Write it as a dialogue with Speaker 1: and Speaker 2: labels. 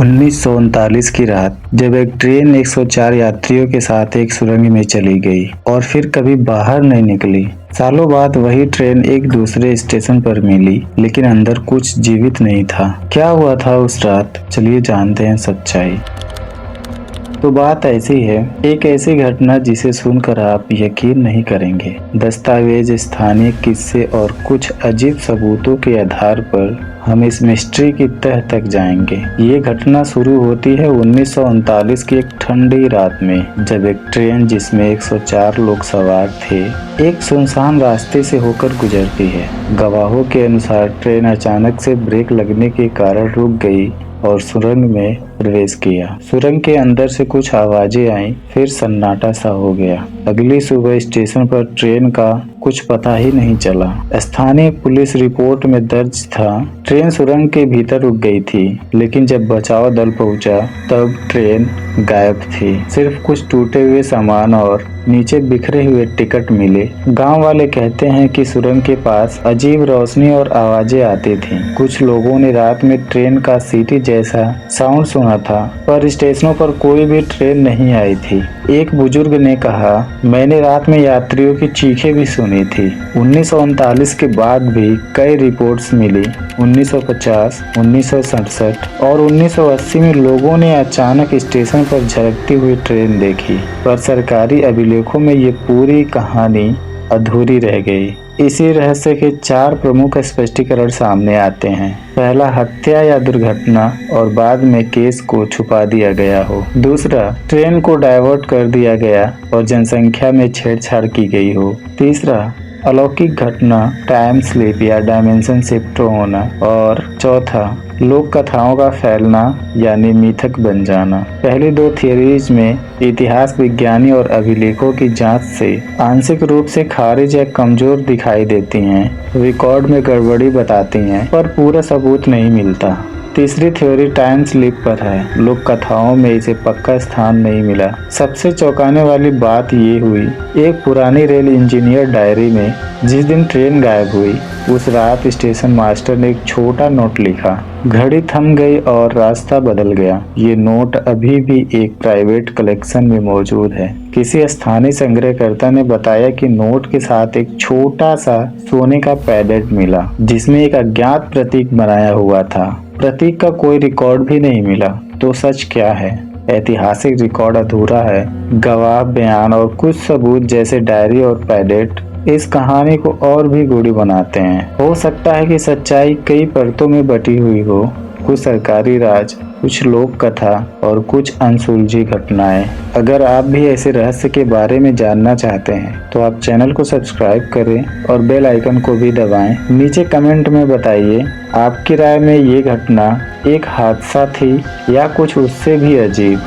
Speaker 1: 1939 की रात जब एक ट्रेन 104 यात्रियों के साथ एक सुरंग में चली गई और फिर कभी बाहर नहीं निकली। सालों बाद वही ट्रेन एक दूसरे स्टेशन पर मिली, लेकिन अंदर कुछ जीवित नहीं था। क्या हुआ था उस रात, चलिए जानते हैं सच्चाई। तो बात ऐसी है, एक ऐसी घटना जिसे सुनकर आप यकीन नहीं करेंगे। दस्तावेज, स्थानीय किस्से और कुछ अजीब सबूतों के आधार पर हम इस मिस्ट्री की तह तक जाएंगे। ये घटना शुरू होती है 1939 की एक ठंडी रात में, जब एक ट्रेन जिसमें 104 लोग सवार थे एक सुनसान रास्ते से होकर गुजरती है। गवाहों के अनुसार ट्रेन अचानक से ब्रेक लगने के कारण रुक गई और सुरंग में प्रवेश किया। सुरंग के अंदर से कुछ आवाजें आईं, फिर सन्नाटा सा हो गया। अगली सुबह स्टेशन पर ट्रेन का कुछ पता ही नहीं चला। स्थानीय पुलिस रिपोर्ट में दर्ज था, ट्रेन सुरंग के भीतर रुक गई थी, लेकिन जब बचाव दल पहुंचा तब ट्रेन गायब थी। सिर्फ कुछ टूटे हुए सामान और नीचे बिखरे हुए टिकट मिले। गांव वाले कहते हैं कि सुरंग के पास अजीब रोशनी और आवाजें आती थीं। कुछ लोगों ने रात में ट्रेन का सीटी जैसा साउंड सुना था, पर स्टेशनों पर कोई भी ट्रेन नहीं आई थी। एक बुजुर्ग ने कहा, मैंने रात में यात्रियों की चीखें भी सुनी थी। 1939 के बाद भी कई रिपोर्ट्स मिली। 1950, 1967 और 1980 में लोगों ने अचानक स्टेशन पर झलकती हुई ट्रेन देखी, पर सरकारी अभिलेखों में ये पूरी कहानी अधूरी रह गई। इसी रहस्य के 4 प्रमुख स्पष्टीकरण सामने आते हैं। पहला, हत्या या दुर्घटना और बाद में केस को छुपा दिया गया हो। दूसरा, ट्रेन को डाइवर्ट कर दिया गया और जनसंख्या में छेड़छाड़ की गई हो। तीसरा, अलौकिक घटना, टाइम स्लिप या डायमेंशन शिफ्ट होना। और चौथा, लोक कथाओं का फैलना यानी मिथक बन जाना। पहली 2 थियरीज में इतिहास विज्ञानी और अभिलेखों की जांच से आंशिक रूप से खारिज या कमजोर दिखाई देती हैं, रिकॉर्ड में गड़बड़ी बताती हैं, पर पूरा सबूत नहीं मिलता। तीसरी थ्योरी टाइम स्लिप पर है, लोक कथाओं में इसे पक्का स्थान नहीं मिला। सबसे चौंकाने वाली बात ये हुई, एक पुरानी रेल इंजीनियर डायरी में जिस दिन ट्रेन गायब हुई उस रात स्टेशन मास्टर ने एक छोटा नोट लिखा। घड़ी थम गई और रास्ता बदल गया। ये नोट अभी भी एक प्राइवेट कलेक्शन में मौजूद है। किसी स्थानीय संग्रहकर्ता ने बताया कि नोट के साथ एक छोटा सा सोने का पैडेट मिला, जिसमें एक अज्ञात प्रतीक बनाया हुआ था। प्रतीक का कोई रिकॉर्ड भी नहीं मिला। तो सच क्या है? ऐतिहासिक रिकॉर्ड अधूरा है। गवाह बयान और कुछ सबूत जैसे डायरी और पैडेट इस कहानी को और भी गूढ़ी बनाते हैं। हो सकता है कि सच्चाई कई परतों में बटी हुई हो, कुछ सरकारी राज, कुछ लोक कथा और कुछ अनसुलझी घटनाएं। अगर आप भी ऐसे रहस्य के बारे में जानना चाहते हैं तो आप चैनल को सब्सक्राइब करें और बेल आइकन को भी दबाएं। नीचे कमेंट में बताइए, आपकी राय में ये घटना एक हादसा थी या कुछ उससे भी अजीब।